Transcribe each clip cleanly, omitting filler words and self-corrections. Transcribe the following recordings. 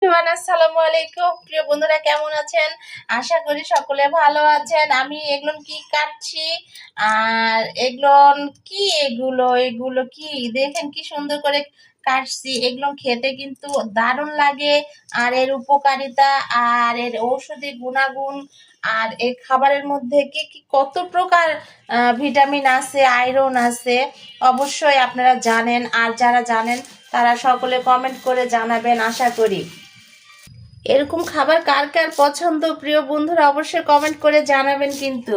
আসসালামু আলাইকুম প্রিয় বন্ধুরা, কেমন আছেন? আশা করি সকলে ভালো আছেন। আমি এগুলো কি কাটছি, আর এগুলো কি দেখেন কি সুন্দর করে কাটছি। এগুলো খেতে কিন্তু দারুণ লাগে। আর এর উপকারিতা আর এর ঔষধি গুণাগুণ আর এর খাবারের মধ্যে কি কি কত প্রকার ভিটামিন আছে, আয়রন আছে, অবশ্যই আপনারা জানেন। আর যারা জানেন তারা সকলে কমেন্ট করে জানাবেন আশা করি। এরকম খাবার কার কার পছন্দ প্রিয় বন্ধুরা অবশ্যই কমেন্ট করে জানাবেন। কিন্তু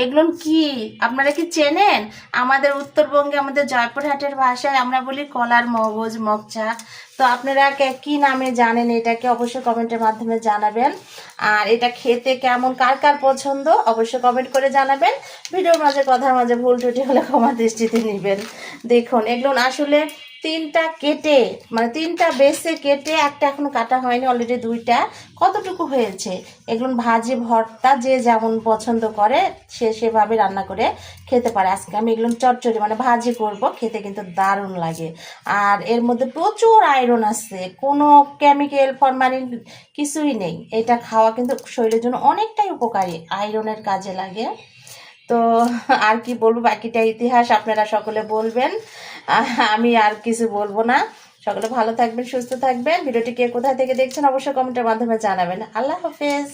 এগুলো কি আপনারা কি চেনেন? আমাদের উত্তরবঙ্গে, আমাদের জয়পুরহাটের ভাষায় আমরা বলি কলার মগজ, মগচা। তো আপনারা কি নামে জানেন এটাকে অবশ্যই কমেন্টের মাধ্যমে জানাবেন। আর এটা খেতে কেমন, কার কার পছন্দ অবশ্যই কমেন্ট করে জানাবেন। ভিডিওর মাঝে কথার মাঝে ভুল ত্রুটি হলে ক্ষমা দৃষ্টিতে নেবেন। দেখুন এগুলো আসলে তিনটা কেটে, মানে তিনটা বেছে কেটে, একটা এখনো কাটা হয়নি, অলরেডি দুইটা। কতটুকু হয়েছে এগুলো ভাজি ভর্তা যে যেমন পছন্দ করে সে সেভাবে রান্না করে খেতে পারে। আজকে আমি এগুলো চচ্চড়ি মানে ভাজি করব, খেতে কিন্তু দারুণ লাগে। আর এর মধ্যে প্রচুর আয়রন আছে, কোনো কেমিক্যাল ফরমালিন কিছুই নেই। এটা খাওয়া কিন্তু শরীরের জন্য অনেকটাই উপকারী, আয়রনের কাজে লাগে। তো আর কি বলবো, বাকিটা ইতিহাস, আপনারা সকলে বলবেন। আমি আর কিছু বলবো না। সকলে ভালো থাকবেন, সুস্থ থাকবেন। ভিডিওটি কে কোথা থেকে দেখছেন অবশ্যই কমেন্টের মাধ্যমে জানাবেন। আল্লাহ হাফেজ।